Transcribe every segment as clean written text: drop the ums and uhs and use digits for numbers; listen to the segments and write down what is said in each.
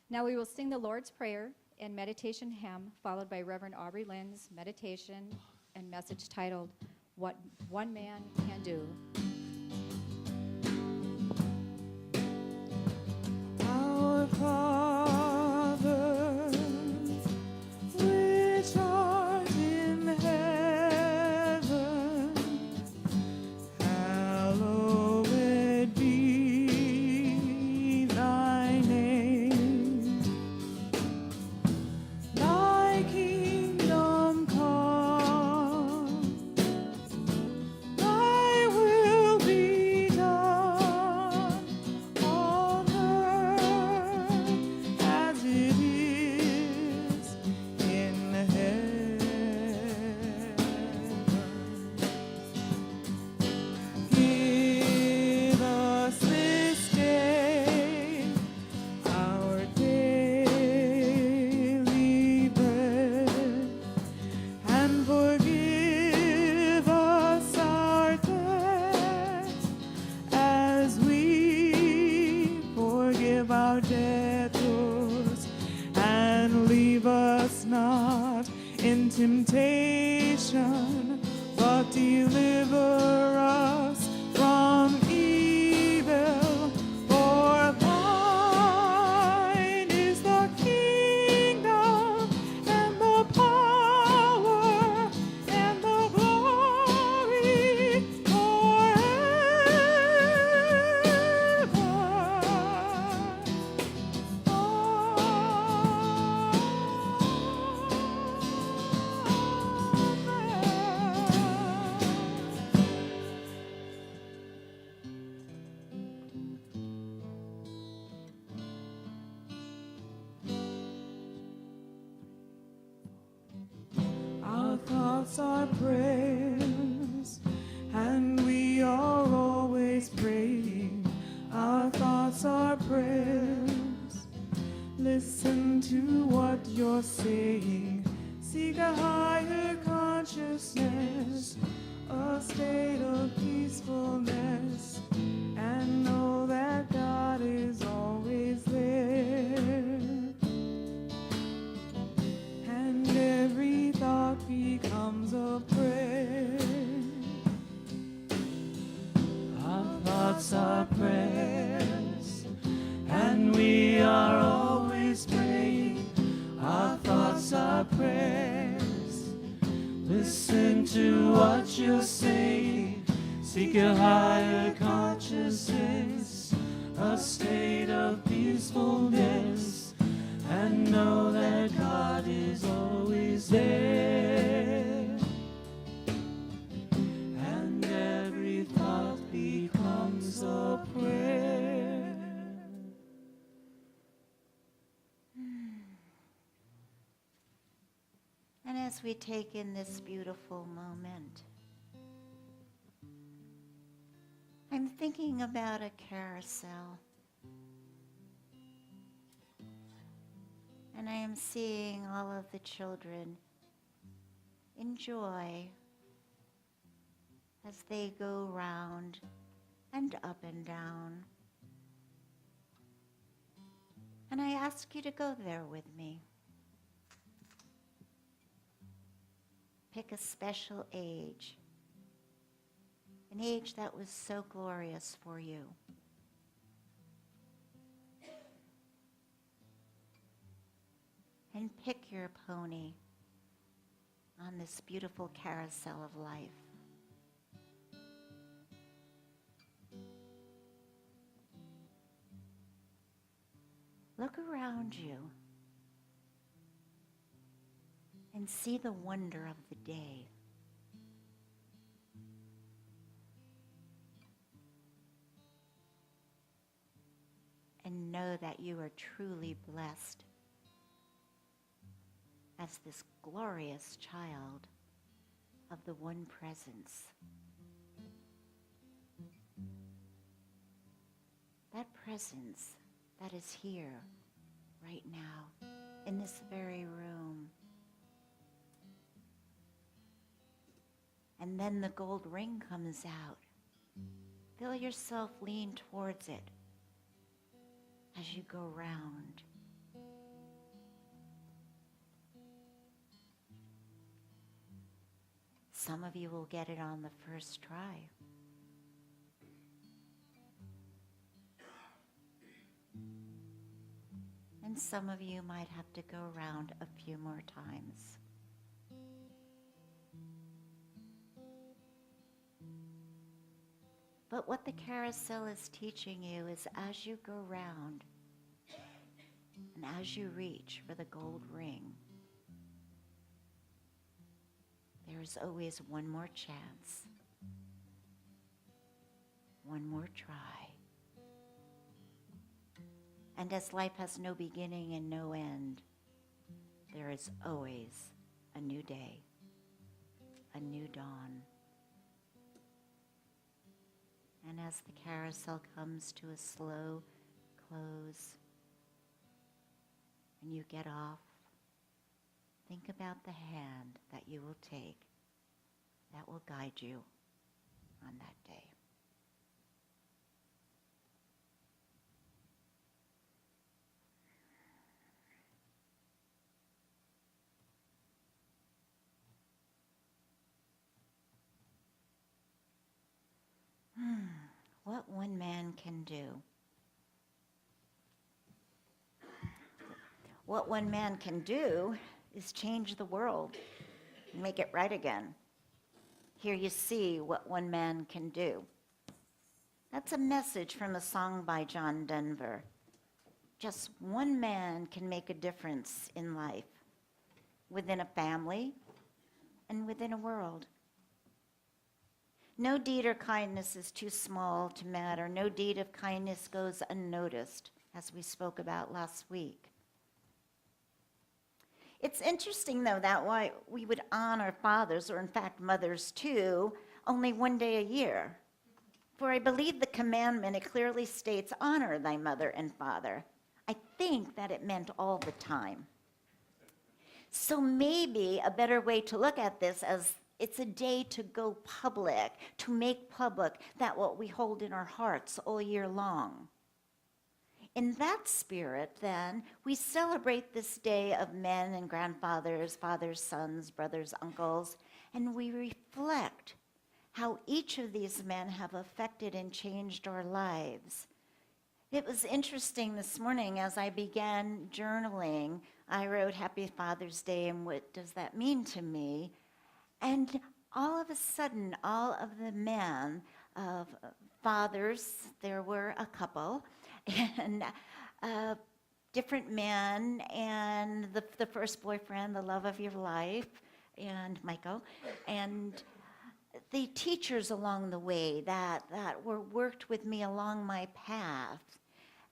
Now we will sing the Lord's Prayer and meditation hymn, followed by Rev Aubree-Lynn's meditation and message titled, What One Man Can Do. Our Father, which art in heaven, hallowed be thy name. Thy kingdom come, thy will be done on earth as it is in heaven. Give us this day our daily bread, and forgive us our debts as we forgive our debtors, and leave us not in temptation, but deliver us from evil. For thine is the kingdom, and the power, and the glory Our thoughts are prayers, and we are always praying. Our thoughts are prayers. Listen to what you're saying. Seek a higher consciousness, a state of peacefulness, and know that God is always there. And every thought becomes a prayer. Our thoughts are prayers, and we are always praying. Our thoughts are prayers. Listen to what you're saying. Seek a higher consciousness, a state of peacefulness, and know that God is always there. And every thought becomes a prayer. And as we take in this beautiful moment, I'm thinking about a carousel. And I am seeing all of the children enjoy as they go round and up and down. And I ask you to go there with me. Pick a special age, an age that was so glorious for you. And pick your pony on this beautiful carousel of life. Look around you and see the wonder of the day. And know that you are truly blessed as this glorious child of the one presence. That presence that is here right now in this very room. And then the gold ring comes out. Feel yourself lean towards it as you go round Some of you will get it on the first try. And some of you might have to go around a few more times. But what the carousel is teaching you is as you go round and as you reach for the gold ring, there is always one more chance, one more try. And as life has no beginning and no end, there is always a new day, a new dawn. And as the carousel comes to a slow close and you get off, think about the hand that you will take that will guide you on that day. What one man can do. What one man can do is change the world and make it right again. Here you see what one man can do. That's a message from a song by John Denver. Just one man can make a difference in life, within a family and within a world. No deed or kindness is too small to matter. No deed of kindness goes unnoticed, as we spoke about last week. It's interesting, though, that why we would honor fathers, or in fact mothers too, only one day a year. For I believe the commandment, it clearly states, honor thy mother and father. I think that it meant all the time. So maybe a better way to look at this as it's a day to go public, to make public that what we hold in our hearts all year long. In that spirit, then, we celebrate this day of men and grandfathers, fathers, sons, brothers, uncles, and we reflect how each of these men have affected and changed our lives. It was interesting this morning as I began journaling, I wrote Happy Father's Day and what does that mean to me? And all of a sudden, all of the men of fathers, there were a couple, and different men, and the first boyfriend, the love of your life, and Michael, and the teachers along the way that were worked with me along my path,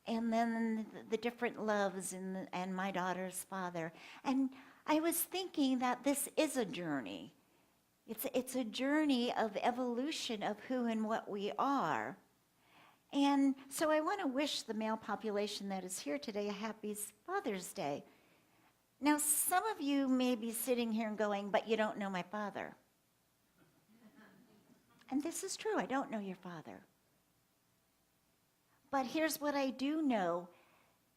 and then the different loves and my daughter's father. And I was thinking that this is a journey. It's a journey of evolution of who and what we are. And so I want to wish the male population that is here today a happy Father's Day. Now, some of you may be sitting here and going, but you don't know my father. And this is true, I don't know your father. But here's what I do know.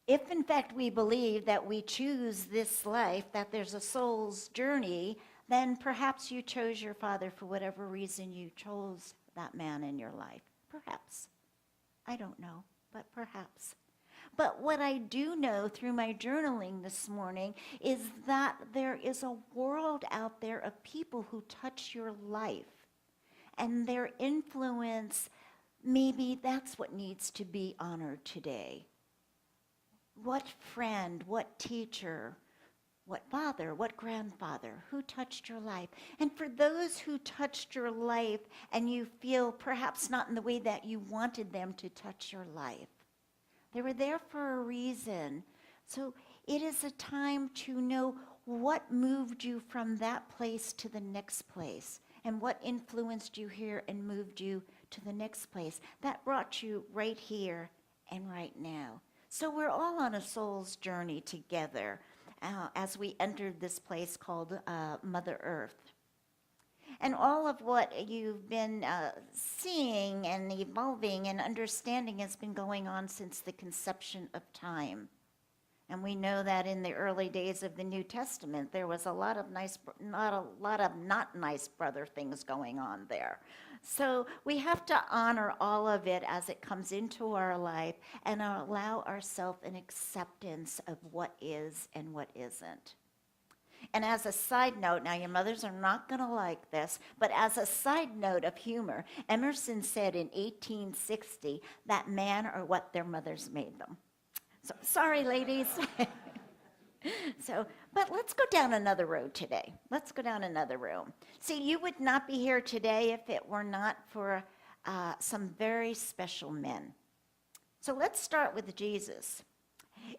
If in fact we believe that we choose this life, that there's a soul's journey, then perhaps you chose your father for whatever reason you chose that man in your life. Perhaps. I don't know, but perhaps. But what I do know through my journaling this morning is that there is a world out there of people who touch your life. And their influence, maybe that's what needs to be honored today. What friend, what teacher, what father, what grandfather, who touched your life? And for those who touched your life and you feel perhaps not in the way that you wanted them to touch your life, they were there for a reason. So it is a time to know what moved you from that place to the next place and what influenced you here and moved you to the next place. That brought you right here and right now. So we're all on a soul's journey together. As we entered this place called Mother Earth. And all of what you've been seeing and evolving and understanding has been going on since the conception of time. And we know that in the early days of the New Testament, there was a lot of not nice brother things going on there. So we have to honor all of it as it comes into our life and allow ourselves an acceptance of what is and what isn't. And as a side note, now your mothers are not going to like this, but as a side note of humor, Emerson said in 1860 that men are what their mothers made them. So sorry, ladies. But let's go down another road today. Let's go down another road. See, you would not be here today if it were not for some very special men. So let's start with Jesus.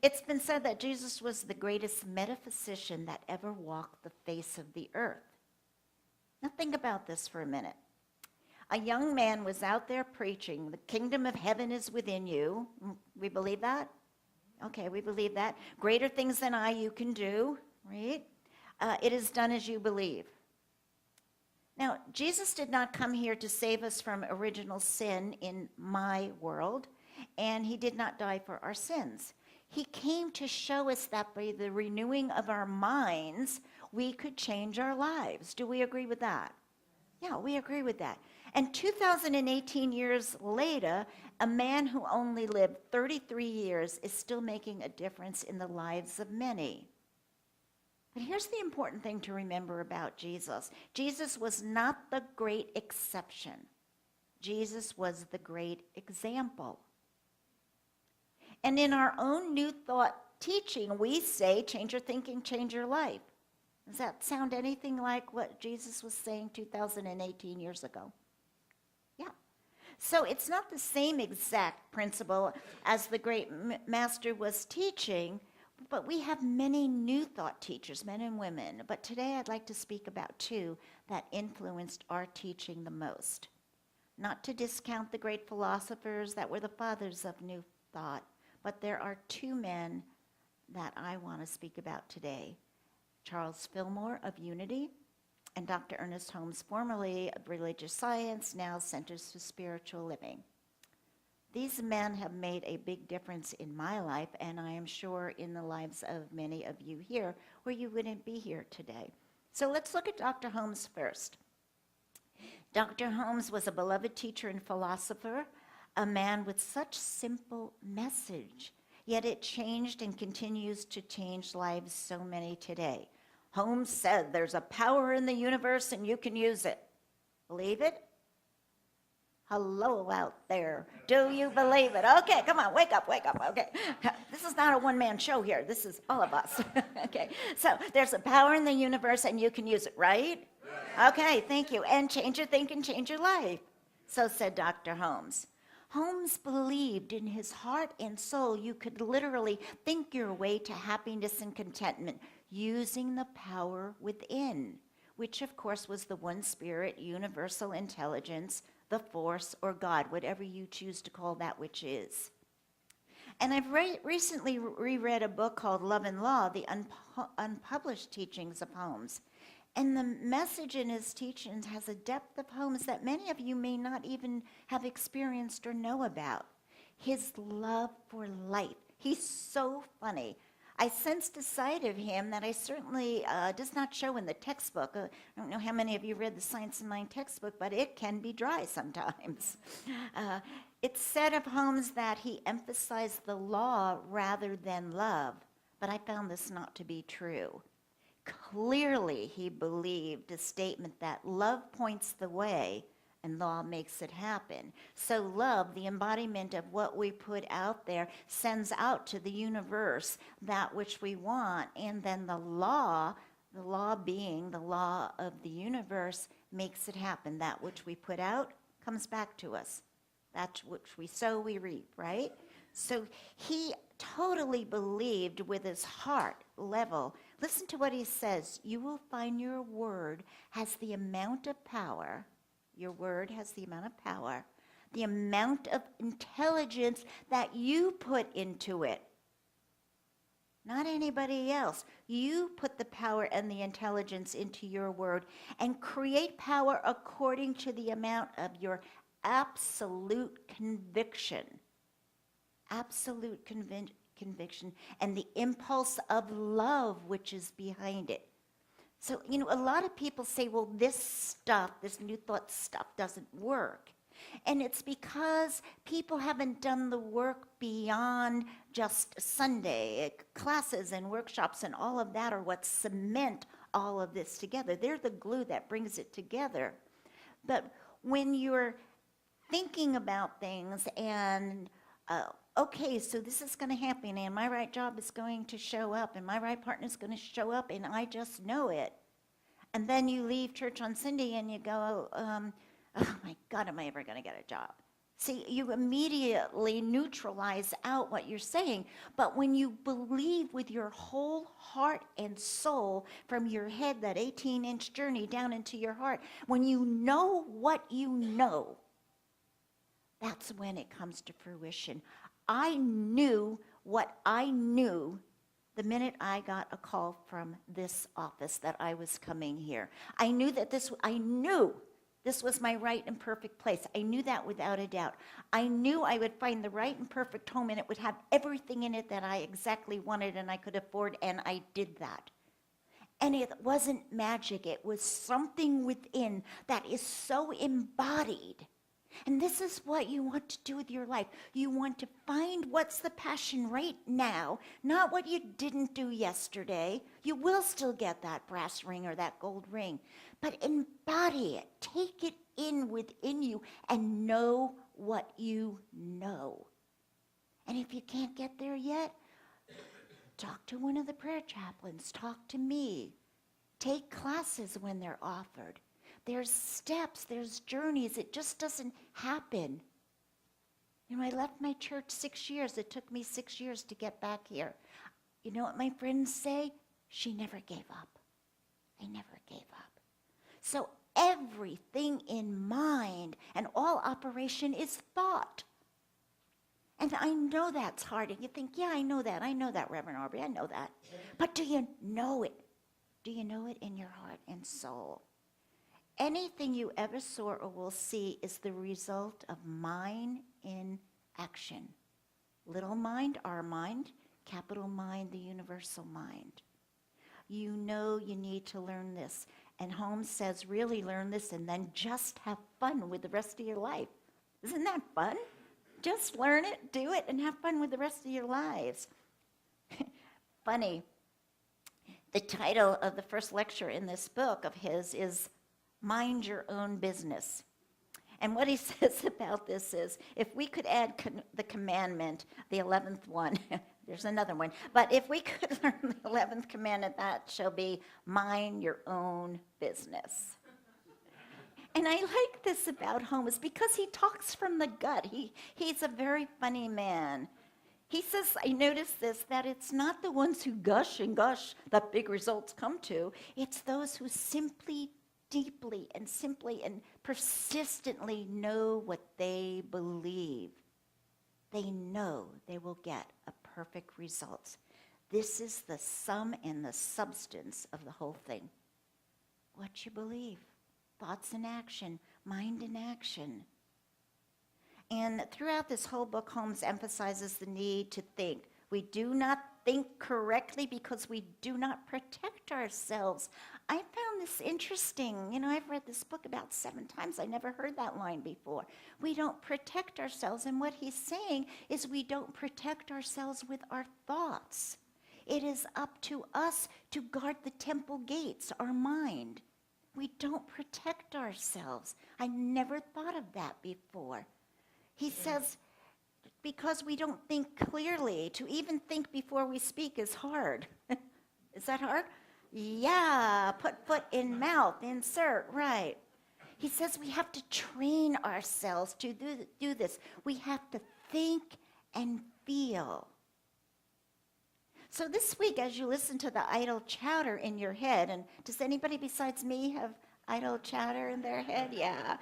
It's been said that Jesus was the greatest metaphysician that ever walked the face of the earth. Now think about this for a minute. A young man was out there preaching, the kingdom of heaven is within you. We believe that? Okay, we believe that. Greater things than I you can do, right? It is done as you believe. Now, Jesus did not come here to save us from original sin in my world, and he did not die for our sins. He came to show us that by the renewing of our minds, we could change our lives. Do we agree with that? Yeah, we agree with that. And 2018 years later, a man who only lived 33 years is still making a difference in the lives of many. But here's the important thing to remember about Jesus. Jesus was not the great exception. Jesus was the great example. And in our own New Thought teaching, we say, change your thinking, change your life. Does that sound anything like what Jesus was saying 2018 years ago? Yeah. So it's not the same exact principle as the great master was teaching, but we have many New Thought teachers, men and women. But today I'd like to speak about two that influenced our teaching the most. Not to discount the great philosophers that were the fathers of New Thought, but there are two men that I want to speak about today. Charles Fillmore of Unity and Dr. Ernest Holmes, formerly of Religious Science, now Centers for Spiritual Living. These men have made a big difference in my life, and I am sure in the lives of many of you here, or you wouldn't be here today. So let's look at Dr. Holmes first. Dr. Holmes was a beloved teacher and philosopher, a man with such simple message, yet it changed and continues to change lives so many today. Holmes said there's a power in the universe and you can use it. Believe it? Hello out there. Do you believe it? Okay, come on, wake up. Okay. This is not a one-man show here. This is all of us. Okay. So there's a power in the universe and you can use it, right? Yes. Okay, thank you. And change your thinking, change your life. So said Dr. Holmes. Holmes believed in his heart and soul you could literally think your way to happiness and contentment using the power within, which of course was the one spirit, universal intelligence, the force, or God, whatever you choose to call that which is. And I've recently reread a book called Love and Law, the unpublished teachings of Holmes. And the message in his teachings has a depth of Holmes that many of you may not even have experienced or know about. His love for life. He's so funny. I sensed a side of him that I certainly does not show in the textbook. I don't know how many of you read the Science of Mind textbook, but it can be dry sometimes. It's said of Holmes that he emphasized the law rather than love, but I found this not to be true. Clearly, he believed a statement that love points the way and law makes it happen. So love, the embodiment of what we put out there, sends out to the universe that which we want. And then the law being the law of the universe, makes it happen. That which we put out comes back to us. That which we sow, we reap, right? So he totally believed with his heart level. Listen to what he says. You will find your word has the amount of power. Your word has the amount of power, the amount of intelligence that you put into it. Not anybody else. You put the power and the intelligence into your word and create power according to the amount of your absolute conviction. Absolute conviction and the impulse of love which is behind it. So, a lot of people say, well, this stuff, this New Thought stuff doesn't work. And it's because people haven't done the work beyond just Sunday. Classes and workshops and all of that are what cement all of this together. They're the glue that brings it together. But when you're thinking about things and, okay, so this is going to happen, and my right job is going to show up, and my right partner is going to show up, and I just know it. And then you leave church on Sunday and you go, oh my God, am I ever going to get a job? See, you immediately neutralize out what you're saying. But when you believe with your whole heart and soul from your head, that 18-inch journey down into your heart, when you know what you know, that's when it comes to fruition. I knew what I knew the minute I got a call from this office that I was coming here. I knew this was my right and perfect place. I knew that without a doubt. I knew I would find the right and perfect home, and it would have everything in it that I exactly wanted and I could afford, and I did that. And it wasn't magic. It was something within that is so embodied. And this is what you want to do with your life. You want to find what's the passion right now, not what you didn't do yesterday. You will still get that brass ring or that gold ring, but embody it. Take it in within you and know what you know. And if you can't get there yet, talk to one of the prayer chaplains. Talk to me. Take classes when they're offered. There's steps, there's journeys. It just doesn't happen. I left my church 6 years. It took me 6 years to get back here. You know what my friends say? She never gave up. I never gave up. So everything in mind and all operation is thought. And I know that's hard. And you think, yeah, I know that, Reverend Aubree, I know that. But do you know it? Do you know it in your heart and soul? Anything you ever saw or will see is the result of mind in action. Little mind, our mind. Capital mind, the universal mind. You know you need to learn this. And Holmes says, really learn this and then just have fun with the rest of your life. Isn't that fun? Just learn it, do it, and have fun with the rest of your lives. Funny. The title of the first lecture in this book of his is Mind Your Own Business. And what he says about this is, if we could add the commandment, the 11th one, there's another one, but if we could learn the 11th commandment, that shall be mind your own business. And I like this about Holmes because he talks from the gut. He's a very funny man. He says, I noticed this, that it's not the ones who gush and gush that big results come to. It's those who simply, deeply and simply and persistently know what they believe. They know they will get a perfect result. This is the sum and the substance of the whole thing. What you believe. Thoughts in action, mind in action. And throughout this whole book, Holmes emphasizes the need to think. We do not think correctly because we do not protect ourselves. I found this interesting. I've read this book about 7 times. I never heard that line before. We don't protect ourselves. And what he's saying is we don't protect ourselves with our thoughts. It is up to us to guard the temple gates, our mind. We don't protect ourselves. I never thought of that before. He says, because we don't think clearly, to even think before we speak is hard. Is that hard? Yeah, put foot in mouth, insert, right. He says we have to train ourselves to do this. We have to think and feel. So this week, as you listen to the idle chatter in your head, and does anybody besides me have idle chatter in their head? Yeah.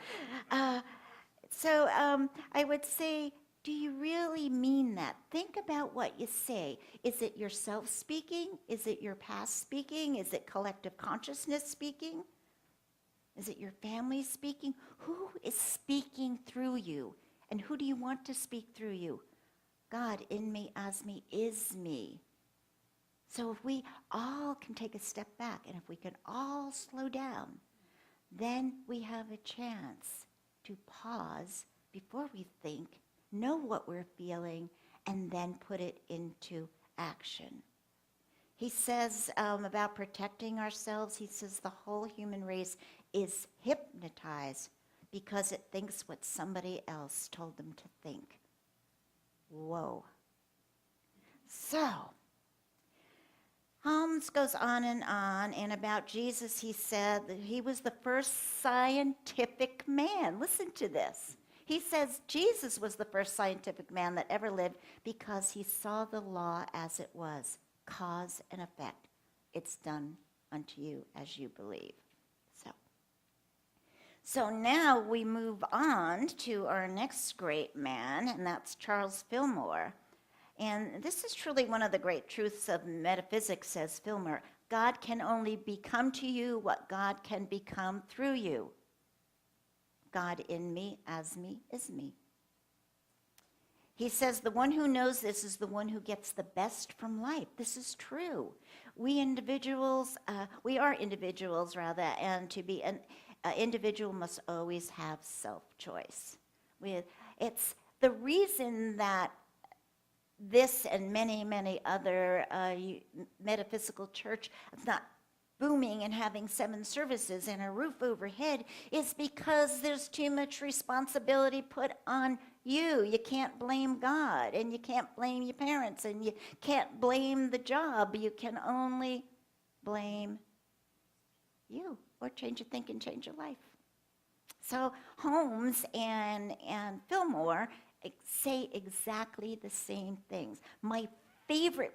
So I would say, do you really mean that? Think about what you say. Is it yourself speaking? Is it your past speaking? Is it collective consciousness speaking? Is it your family speaking? Who is speaking through you? And who do you want to speak through you? God in me, as me, is me. So if we all can take a step back and if we can all slow down, then we have a chance to pause before we think, know what we're feeling, and then put it into action. He says about protecting ourselves, he says the whole human race is hypnotized because it thinks what somebody else told them to think. Whoa. So, Holmes goes on, and about Jesus, he said that he was the first scientific man. Listen to this. He says Jesus was the first scientific man that ever lived because he saw the law as it was, cause and effect. It's done unto you as you believe. So now we move on to our next great man, and that's Charles Fillmore. And this is truly one of the great truths of metaphysics, says Fillmore. God can only become to you what God can become through you. God in me, as me, is me. He says the one who knows this is the one who gets the best from life. This is true. We are individuals, and to be an individual must always have self-choice. It's the reason that this and many, many other metaphysical church is not booming and having 7 services and a roof overhead is because there's too much responsibility put on you. You can't blame God, and you can't blame your parents, and you can't blame the job. You can only blame you, or change your thinking, change your life. So Holmes and Fillmore say exactly the same things. My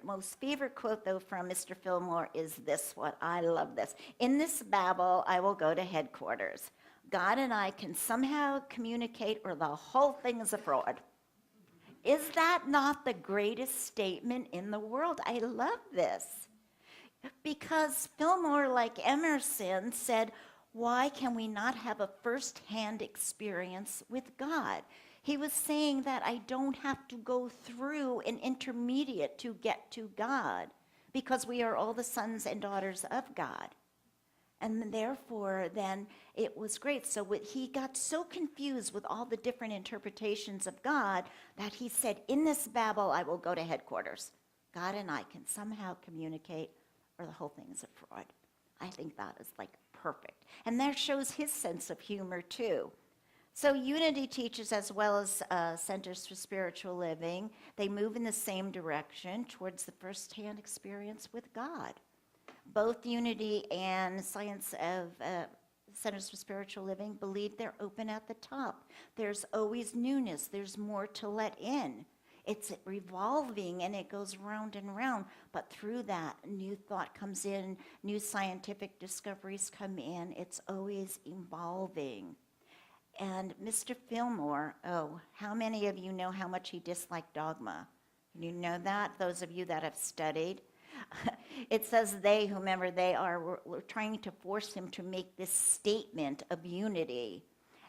most favorite quote, though, from Mr. Fillmore is this one. I love this. In this babble, I will go to headquarters. God and I can somehow communicate, or the whole thing is a fraud. Is that not the greatest statement in the world? I love this. Because Fillmore, like Emerson, said, why can we not have a first-hand experience with God? He was saying that I don't have to go through an intermediate to get to God, because we are all the sons and daughters of God. And therefore, then, it was great. So he got so confused with all the different interpretations of God that he said, in this babble, I will go to headquarters. God and I can somehow communicate, or the whole thing is a fraud. I think that is like perfect. And that shows his sense of humor too. So Unity teaches, as well as Centers for Spiritual Living, they move in the same direction towards the first-hand experience with God. Both Unity and Science of Centers for Spiritual Living believe they're open at the top. There's always newness. There's more to let in. It's revolving, and it goes round and round, but through that, new thought comes in, new scientific discoveries come in. It's always evolving. And Mr. Fillmore, how many of you know how much he disliked dogma? You know that, those of you that have studied? It says they, whomever they are, were trying to force him to make this statement of unity.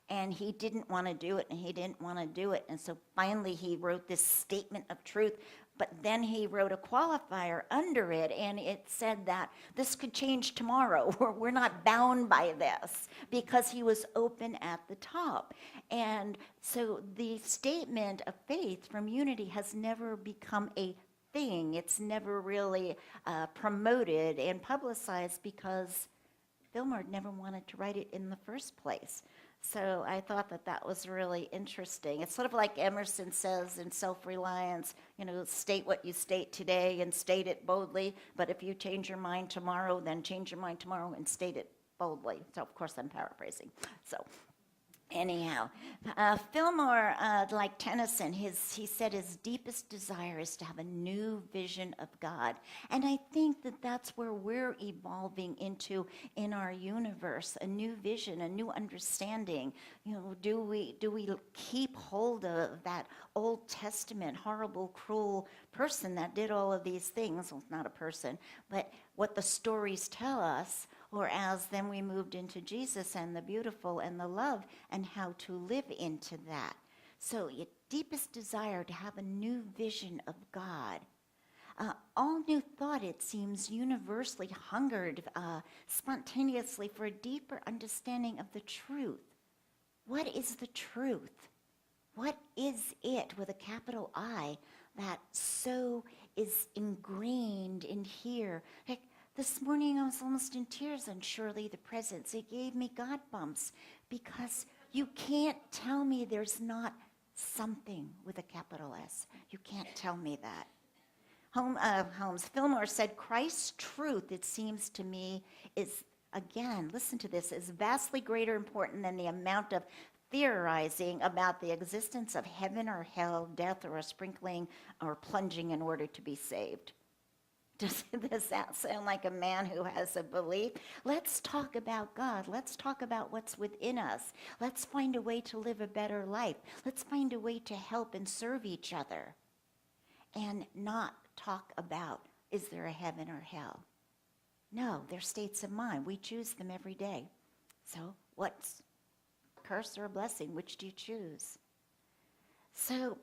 And he didn't want to do it, and he didn't want to do it. And so finally he wrote this statement of truth, but then he wrote a qualifier under it, and it said that this could change tomorrow. We're not bound by this, because he was open at the top. And so the statement of faith from Unity has never become a thing. It's never really promoted and publicized, because Fillmore never wanted to write it in the first place. So I thought that was really interesting. It's sort of like Emerson says in Self-Reliance, state what you state today and state it boldly, but if you change your mind tomorrow, then change your mind tomorrow and state it boldly. So of course I'm paraphrasing. So anyhow, Fillmore, like Tennyson, he said his deepest desire is to have a new vision of God. And I think that's where we're evolving into in our universe, a new vision, a new understanding. Do we keep hold of that Old Testament horrible, cruel person that did all of these things? Well, not a person, but what the stories tell us, or as then we moved into Jesus and the beautiful and the love and how to live into that. So you deepest desire to have a new vision of God. All new thought, it seems, universally hungered spontaneously for a deeper understanding of the truth. What is the truth? What is it, with a capital I, that so is ingrained in here? Like, this morning I was almost in tears on Surely the Presence. It gave me God bumps, because you can't tell me there's not something with a capital S. You can't tell me that. Fillmore said, Christ's truth, it seems to me, is, again, listen to this, is vastly greater important than the amount of theorizing about the existence of heaven or hell, death or a sprinkling or plunging in order to be saved. Does that sound like a man who has a belief? Let's talk about God. Let's talk about what's within us. Let's find a way to live a better life. Let's find a way to help and serve each other, and not talk about, is there a heaven or hell? No, they're states of mind. We choose them every day. So what's a curse or a blessing? Which do you choose? So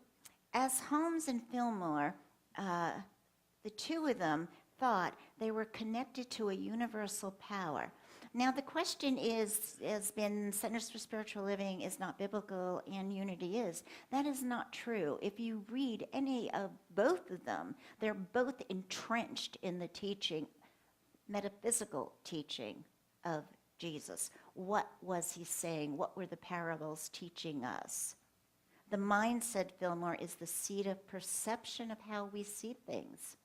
as Holmes and Fillmore, the two of them thought they were connected to a universal power. Now the question has been, Centers for Spiritual Living is not biblical and unity is. That is not true. If you read any of both of them, they're both entrenched in the teaching, metaphysical teaching of Jesus. What was he saying? What were the parables teaching us? The mind, said Fillmore, is the seat of perception of how we see things.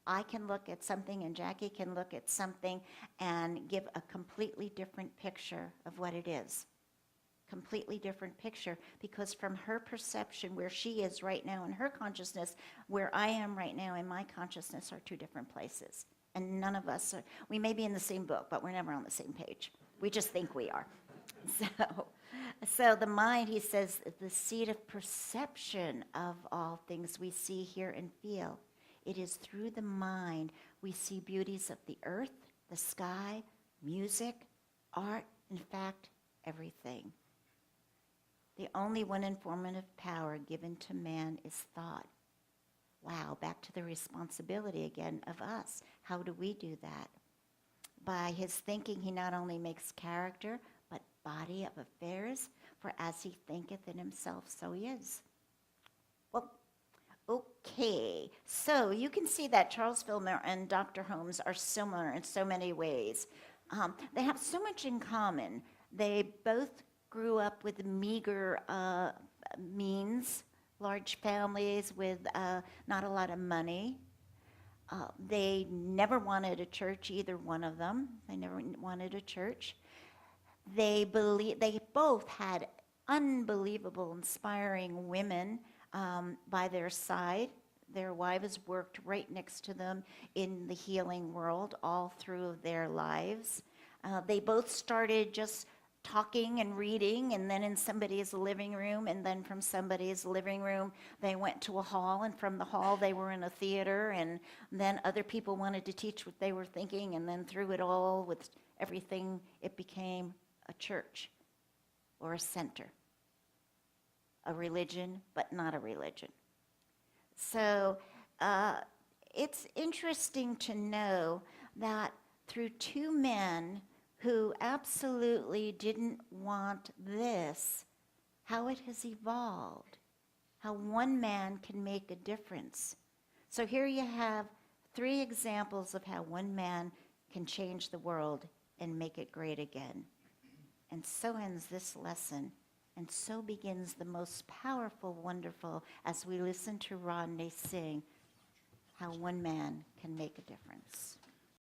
I can look at something and Jackie can look at something and give a completely different picture of what it is. Completely different picture, because from her perception, where she is right now in her consciousness, where I am right now in my consciousness, are two different places. And none of us are, we may be in the same book, but we're never on the same page. We just think we are. So the mind, he says, is the seat of perception of all things we see, hear, and feel. It is through the mind we see beauties of the earth, the sky, music, art, in fact, everything. The only one informative power given to man is thought. Wow, back to the responsibility again of us. How do we do that? By his thinking, he not only makes character, but body of affairs, for as he thinketh in himself, so he is. Well, okay, so you can see that Charles Fillmore and Dr. Holmes are similar in so many ways. They have so much in common. They both grew up with meager means, large families with not a lot of money. They never wanted a church, either one of them. They never wanted a church. They both had unbelievable, inspiring women by their side. Their wives worked right next to them in the healing world all through their lives. They both started just talking and reading, and then in somebody's living room, and then from somebody's living room they went to a hall, and from the hall they were in a theater, and then other people wanted to teach what they were thinking, and then through it all with everything it became a church or a center. A religion, but not a religion. So it's interesting to know that through two men who absolutely didn't want this, how it has evolved, how one man can make a difference. So here you have 3 examples of how one man can change the world and make it great again. And so ends this lesson. And so begins the most powerful, wonderful, as we listen to Rodney sing, how one man can make a difference.